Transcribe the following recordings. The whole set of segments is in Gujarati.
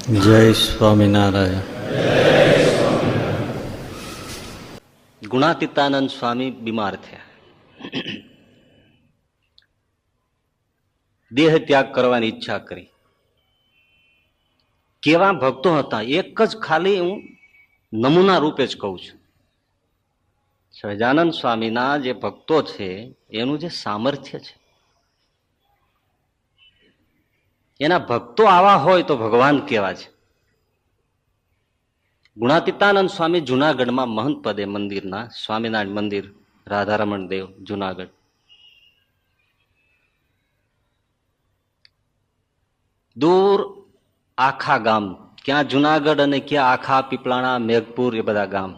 જય સ્વામિનારાયણ. ગુણાતીતાનંદ સ્વામી બીમાર થયા. દેહ ત્યાગ કરવાની ઈચ્છા કરી. કેવા ભક્તો હતા, એક જ ખાલી હું નમૂના રૂપે જ કહું છું. સહજાનંદ સ્વામીના જે ભક્તો છે એનું જે સામર્થ્ય છે, એના ભક્તો આવા હોય તો ભગવાન કેવા છે. ગુણાતીતાનંદ સ્વામી જુનાગઢમાં મહંત પદે મંદિરના, સ્વામિનારાયણ મંદિર, રાધારમણ દેવ, જુનાગઢ. દૂર આખા ગામ, ક્યાં જુનાગઢ અને ક્યાં આખા પીપળાણા, મેઘપુર, એ બધા ગામ.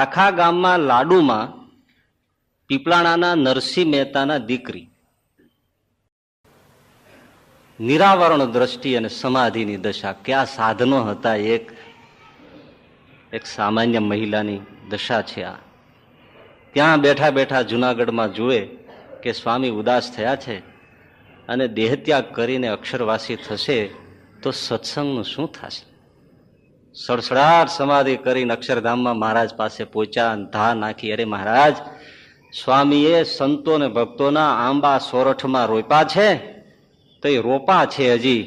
આખા ગામમાં લાડુમાં પીપળાણાના નરસિંહ મહેતાના દીકરી, નિરાવરણ દ્રષ્ટિ અને સમાધિની દશા. કયા સાધનો હતા! એક સામાન્ય મહિલાની દશા છે આ. ત્યાં બેઠા બેઠા જુનાગઢમાં જુએ કે સ્વામી ઉદાસ થયા છે અને દેહત્યાગ કરીને અક્ષરવાસી થશે તો સત્સંગનું શું થશે? સડસડાટ સમાધિ કરીને અક્ષરધામમાં મહારાજ પાસે પહોંચ્યા અને ધા નાખી, અરે મહારાજ, સ્વામીએ સંતો ને ભક્તોના આંબા સોરઠમાં રોપ્યા છે તો એ રોપા છે, હજી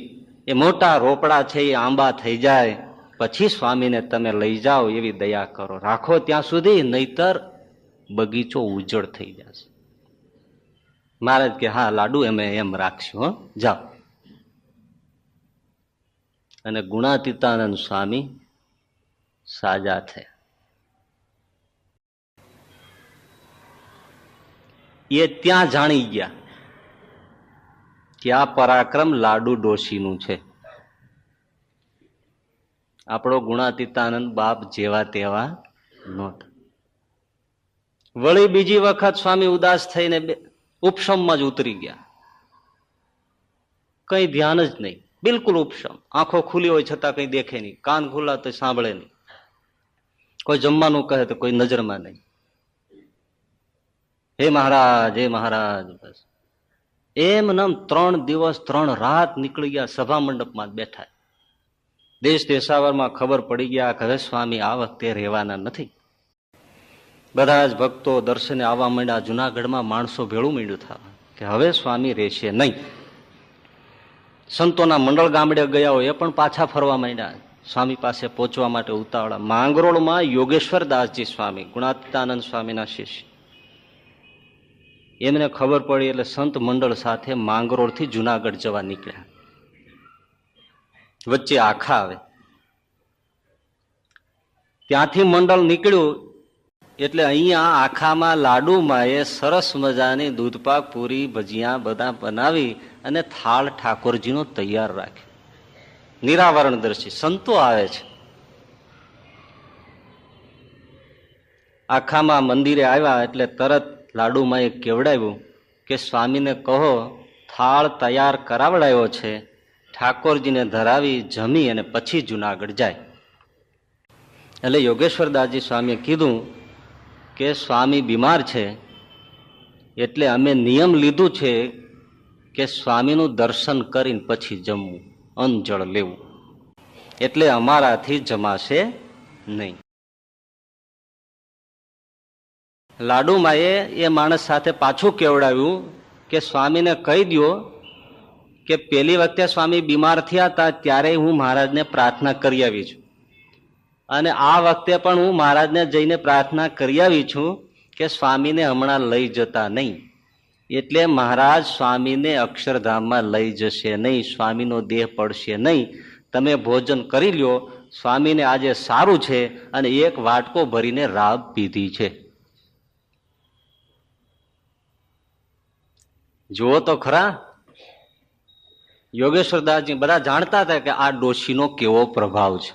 એ મોટા રોપડા છે, એ આંબા થઈ જાય પછી સ્વામીને તમે લઈ જાઓ એવી દયા કરો, રાખો ત્યાં સુધી, નહીતર બગીચો ઉજ્જડ થઈ જશે. મહારાજ કે હા લાડુ, અમે એમ રાખશું, હો, જાઓ. અને ગુણાતીતાનંદ સ્વામી સાજા થયા. એ ત્યાં જાણી ગયા કે આ પરાક્રમ લાડુ ડોશીનું છે. આપણો ગુણાતીતાનંદ બાપ જેવા તેવા નહોતા. વળી બીજી વખત સ્વામી ઉદાસ થઈને ઉપશમમાં જ ઉતરી ગયા. કઈ ધ્યાન જ નહીં, બિલકુલ ઉપશમ. આંખો ખુલી હોય છતાં કઈ દેખે નહીં, કાન ખુલ્લા તો સાંભળે નહીં, કોઈ જમવાનું કહે તો કોઈ નજરમાં નહીં. હે મહારાજ, હે મહારાજ, બસ એમ નમ 3 દિવસ 3 રાત નીકળી ગયા. સભા મંડપમાં બેઠા. દેશ દેશાવરમાં ખબર પડી ગયા કે હવે સ્વામી આ વખતે રહેવાના નથી. બધા જ ભક્તો દર્શને આવવા માંડ્યા. જુનાગઢમાં માણસો ભેળું માંડ્યું થવા કે હવે સ્વામી રહેશે નહીં. સંતોના મંડળ ગામડે ગયા હોય એ પણ પાછા ફરવા માંડ્યા, સ્વામી પાસે પહોંચવા માટે ઉતાવળા. માંગરોળમાં યોગેશ્વર દાસજી સ્વામી, ગુણાતીતાનંદ સ્વામીના શિષ્ય, એમને ખબર પડી એટલે સંત મંડળ સાથે માંગરોળથી જુનાગઢ જવા નીકળ્યા. વચ્ચે આખા આવે. ત્યાંથી મંડળ નીકળ્યું એટલે અહીંયા આખામાં લાડુમાં એ સરસ મજાની દૂધપાક, પૂરી, ભજીયા બધા બનાવી અને થાળ ઠાકોરજીનો તૈયાર રાખ્યો. નિરાવરણ દર્શી સંતો આવે છે. આખામાં મંદિરે આવ્યા એટલે તરત લાડુમાં એ કેવડાવ્યું કે સ્વામીને કહો થાળ તૈયાર કરાવડાવ્યો છે, ઠાકોરજીને ધરાવી જમી અને પછી જુનાગઢ જાય. એટલે યોગેશ્વરદાસજી સ્વામીએ કીધું કે સ્વામી બીમાર છે એટલે અમે નિયમ લીધું છે કે સ્વામીનું દર્શન કરીને પછી જમવું, અન્નજળ લેવું, એટલે અમારાથી જમાશે નહીં. લાડુમાએ એ માણસ સાથે પાછું કેવડાવ્યું કે સ્વામીને કહી દો કે પેલી વખતે સ્વામી બીમાર થયા હતા ત્યારે હું મહારાજને પ્રાર્થના કરી આવી છું, અને આ વખતે પણ હું મહારાજને જઈને પ્રાર્થના કરી આવી છું કે સ્વામીને હમણાં લઈ જતા નહીં, એટલે મહારાજ સ્વામીને અક્ષરધામમાં લઈ જશે નહીં, સ્વામીનો દેહ પડશે નહીં. તમે ભોજન કરી લ્યો, સ્વામીને આજે સારું છે અને એક વાટકો ભરીને રાબ પીધી છે. જુઓ તો ખરા, યોગેશ્વરદાસજી બધા જાણતા હતા કે આ ડોશીનો કેવો પ્રભાવ છે.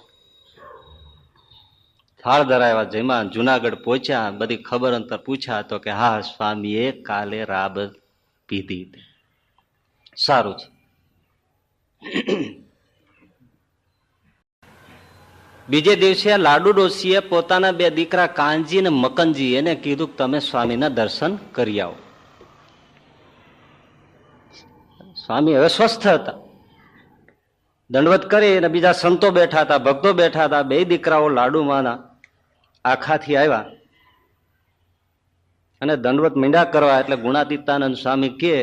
થાળ ધરાવ્યા, જેમાં જુનાગઢ પહોંચ્યા, બધી ખબર અંતર પૂછ્યા તો કે હા સ્વામીએ કાલે રાબ પીધી. સારું છે. બીજે દિવસે લાડુ ડોશીએ પોતાના 2 દીકરા કાનજી અને મકનજી એને કીધું તમે સ્વામીના દર્શન કરી આવો. સ્વામી હવે સ્વસ્થ હતા. દંડવત કરી અને બીજા સંતો બેઠા હતા, ભક્તો બેઠા હતા. બે દીકરાઓ લાડુમાના આખાથી આવ્યા અને દંડવત મીંડા કરવા. એટલે ગુણાતીતાનંદ સ્વામી કહે,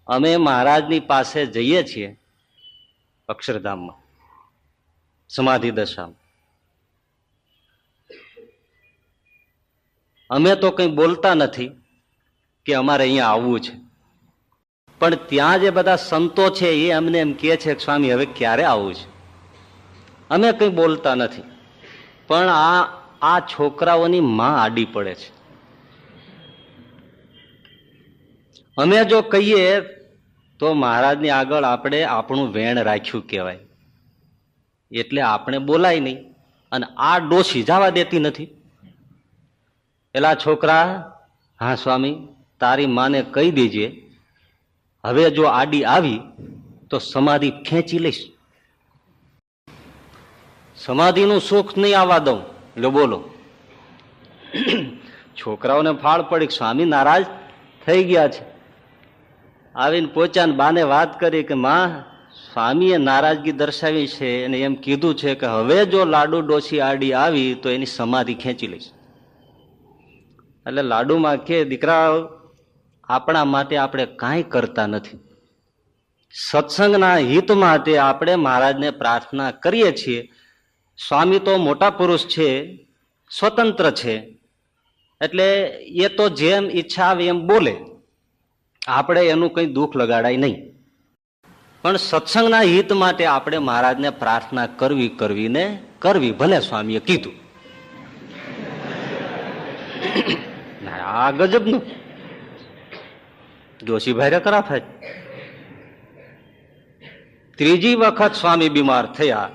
અમે મહારાજની પાસે જઈએ છીએ અક્ષરધામમાં, સમાધિ દશામાં. અમે તો કંઈ બોલતા નથી કે અમારે અહીંયા આવવું છે, પણ ત્યાં જે બધા સંતો છે એ અમને એમ કહે છે કે સ્વામી હવે ક્યારે આવવું છે. અમે કંઈ બોલતા નથી, પણ આ છોકરાઓની માં આડી પડે છે. અમે જો કહીએ તો મહારાજની આગળ આપણે આપણું વેણ રાખ્યું કહેવાય, એટલે આપણે બોલાય નહીં. અને આ ડોશી જવા દેતી નથી. પેલા છોકરા, હા સ્વામી તારી માને કહી દેજે, હવે જો આડી આવી તો સમાધિ ખેંચી લઈશ, સમાધિનું સુખ નહીં આવવા દઉં. લો બોલો. છોકરાઓને ફાળ પડી, સ્વામી નારાજ થઈ ગયા છે. આવીને પોચાને બાને વાત કરી કે માં, સ્વામીએ નારાજગી દર્શાવી છે અને એમ કીધું છે કે હવે જો લાડુ ડોશી આડી આવી તો એની સમાધિ ખેંચી લઈશ. એટલે લાડુમાં કે દીકરા, આપણા માટે આપણે કાંઈ કરતા નથી. સત્સંગના હિત માટે આપણે મહારાજને પ્રાર્થના કરીએ છીએ. સ્વામી તો મોટા પુરુષ છે, સ્વતંત્ર છે, એટલે એ તો જેમ ઈચ્છા આવે એમ બોલે, આપણે એનું કંઈ દુઃખ લગાડાય નહીં. પણ સત્સંગના હિત માટે આપણે મહારાજને પ્રાર્થના કરવી, ભલે સ્વામીએ કીધું. આ ગજબનું જોશીભાઈ કરા થાય. ત્રીજી વખત સ્વામી બીમાર થયા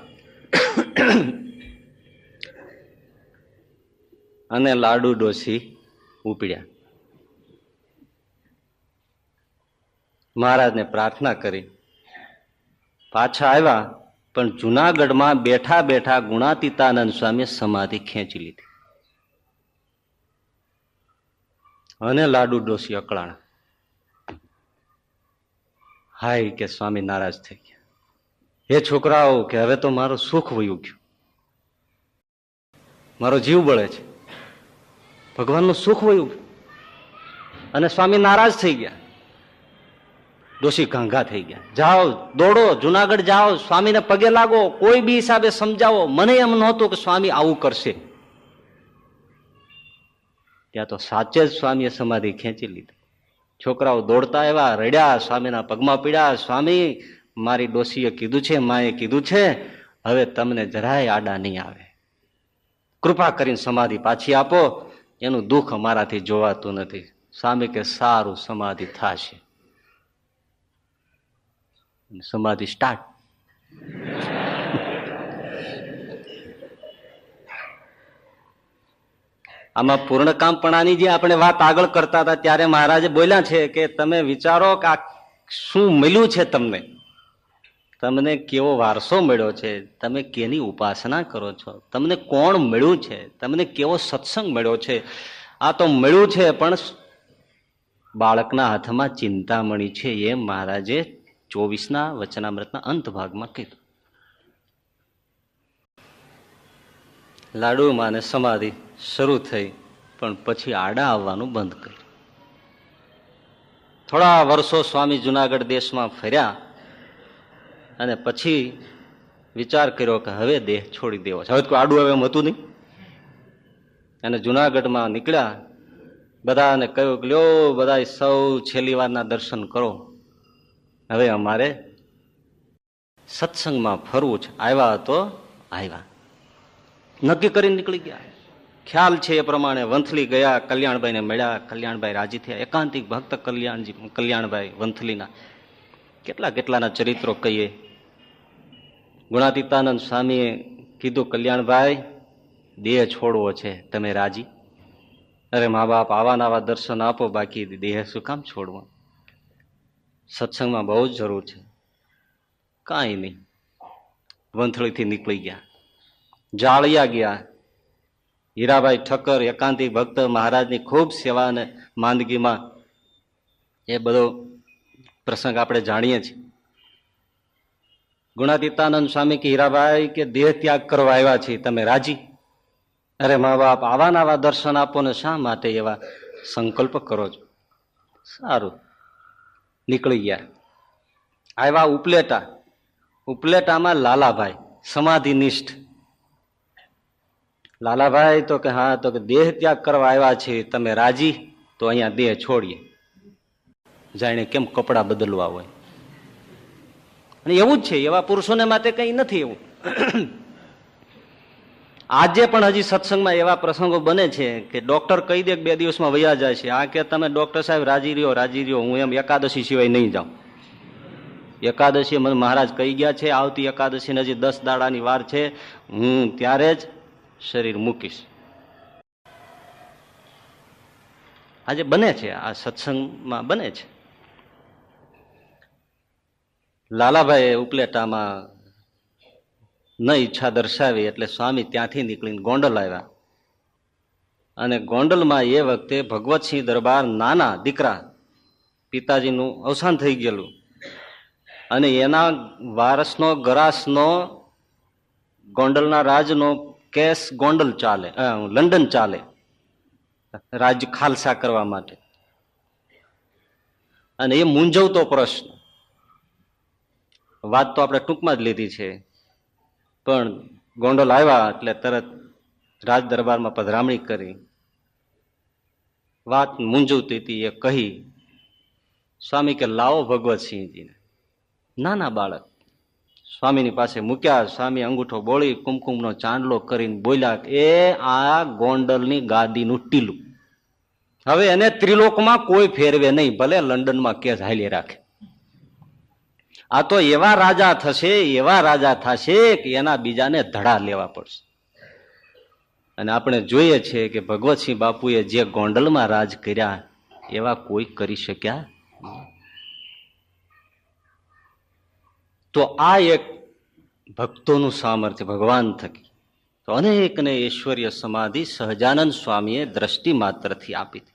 અને લાડુ ડોશી ઉપડ્યા. મહારાજને પ્રાર્થના કરી, પાછા આવ્યા. પણ જુનાગઢમાં બેઠા બેઠા ગુણાતીતાનંદ સ્વામીએ સમાધિ ખેંચી લીધી અને લાડુ ડોશી અકળાણા. હાય કે સ્વામી નારાજ થઈ ગયા. હે છોકરાઓ, કે હવે તો મારું સુખ વયું ગયું, મારો જીવ બળે છે, ભગવાનનું સુખ વયું ગયું. અને સ્વામી નારાજ થઈ ગયા. ડોશી ઘાંઘા થઈ ગયા. જાઓ, દોડો, જુનાગઢ જાઓ, સ્વામીને પગે લાગો, કોઈ બી હિસાબે સમજાવો. મને એમ નહોતું કે સ્વામી આવું કરશે. ત્યાં તો સાચે જ સ્વામીએ સમાધિ ખેંચી લીધી. છોકરાઓ દોડતા આવ્યા, રડ્યા, સ્વામીના પગમાં પીડ્યા. સ્વામી, મારી ડોશીએ કીધું છે, માએ કીધું છે, હવે તમને જરાય આડા નહીં આવે, કૃપા કરીને સમાધિ પાછી આપો, એનું દુઃખ અમારાથી જોવાતું નથી. સ્વામી કે સારું, સમાધિ થશે. સમાધિ સ્ટાર્ટ. આમાં પૂર્ણકામપણાની જે આપણે વાત આગળ કરતા હતા ત્યારે મહારાજે બોલ્યા છે કે તમે વિચારો કે આ શું મળ્યું છે, તમને કેવો વારસો મળ્યો છે, તમે કેની ઉપાસના કરો છો, તમને કોણ મળ્યું છે, તમને કેવો સત્સંગ મળ્યો છે. આ તો મળ્યું છે પણ બાળકના હાથમાં ચિંતામણી છે, એમ મહારાજે 24ના વચનામૃતના અંત ભાગમાં કીધું. લાડુમાં સમાધિ શરૂ થઈ, પણ પછી આડા આવવાનું બંધ કર્યું. થોડા વર્ષો સ્વામી જુનાગઢ દેશમાં ફર્યા અને પછી વિચાર કર્યો કે હવે દેહ છોડી દેવો છે, હવે કોઈ આડું હવે એમ હતું નહીં. અને જુનાગઢમાં નીકળ્યા. બધાને કહ્યું કે લ્યો બધા સૌ છેલ્લી વારના દર્શન કરો, હવે અમારે સત્સંગમાં ફરવું છે. આવ્યા તો આવ્યા, નક્કી કરીને નીકળી ગયા. ખ્યાલ છે એ પ્રમાણે વંથલી ગયા, કલ્યાણભાઈને મળ્યા. કલ્યાણભાઈ રાજી થયા. એકાંતિક ભક્ત કલ્યાણભાઈ વંથલીના કેટલાના ચરિત્રો કહીએ. ગુણાતીતાનંદ સ્વામીએ કીધું, કલ્યાણભાઈ દેહ છોડવો છે, તમે રાજી? અરે મા બાપ આવા દર્શન આપો, બાકી દેહ શું કામ છોડવો, સત્સંગમાં બહુ જ જરૂર છે. કાંઈ નહીં, વંથળીથી નીકળી ગયા. જાળિયા ગયા. હીરાભાઈ ઠક્કર એકાંતિક ભક્ત મહારાજની ખૂબ સેવા અને માંદગીમાં, એ બધો પ્રસંગ આપણે જાણીએ છીએ. ગુણાતીતાનંદ સ્વામી કે હીરાભાઈ કે દેહ ત્યાગ કરવા આવ્યા છીએ, તમે રાજી? અરે મા બાપ, આવા ને આવા દર્શન આપો ને શા માટે એવા સંકલ્પ કરો છો? સારું, નીકળી ગયા. આવ્યા ઉપલેટા. ઉપલેટામાં લાલાભાઈ સમાધિનિષ્ઠ. લાલાભાઈ તો કે હા, તો કે દેહ ત્યાગ કરવા આવ્યા છે, તમે રાજી? તો અહીંયા દેહ છોડીએ. જાણે કેમ કપડા બદલવા હોય. અને એવું જ છે, એવા પુરુષોને માટે કઈ નથી એવું. આજે પણ હજી સત્સંગમાં એવા પ્રસંગો બને છે કે ડોક્ટર કહી દે 2 દિવસમાં વયા જાય છે. આ કે તમે ડોક્ટર સાહેબ રાજી રહ્યો, રાજી રહ્યો, હું એમ એકાદશી સિવાય નહીં જાઉં. એકાદશી મને મહારાજ કહી ગયા છે, આવતી એકાદશી હજી 10 દાડાની વાર છે, હું ત્યારે જ શરીર મૂકીશ. આજે બને છે, આ સત્સંગમાં બને છે. લાલાભાઈ ઉપલેટામાં ન ઈચ્છા દર્શાવી એટલે સ્વામી ત્યાંથી નીકળીને ગોંડલ આવ્યા. અને ગોંડલમાં એ વખતે ભગવતસિંહ દરબાર નાના દીકરા, પિતાજીનું અવસાન થઈ ગયેલું, અને એના વારસનો ગરાસનો ગોંડલના રાજનો કેસ ગોંડલ ચાલે, લંડન ચાલે, રાજ્ય ખાલસા કરવા માટે. અને એ મૂંઝવતો પ્રશ્ન. વાત તો આપણે ટૂંકમાં જ લીધી છે, પણ ગોંડલ આવ્યા એટલે તરત રાજ દરબારમાં પધરામણી કરી. વાત મૂંઝવતી હતી એ કહી. સ્વામી કે લાવો ભગવતસિંહજીને. નાના બાળક સ્વામીની પાસે મૂક્યા. સ્વામી અંગૂઠો બોળી કુમકુમનો ચાંદલો કરીને બોલ્યા, એ આ ગોંડલની ગાદીનું ટીલું, હવે એને ત્રિલોકમાં કોઈ ફેરવે નહીં, ભલે લંડનમાં કેસ હાલી રાખે. આ તો એવા રાજા થશે, એવા રાજા થશે કે એના બીજાને ધડા લેવા પડશે. અને આપણે જોઈએ છીએ કે ભગવતસિંહ બાપુએ જે ગોંડલમાં રાજ કર્યા એવા કોઈ કરી શક્યા. તો આ એક ભક્તોનું સામર્થ્ય ભગવાન થકી. તો અનેકને ઐશ્વર્ય સમાધિ સહજાનંદ સ્વામીએ દ્રષ્ટિ માત્રથી આપી.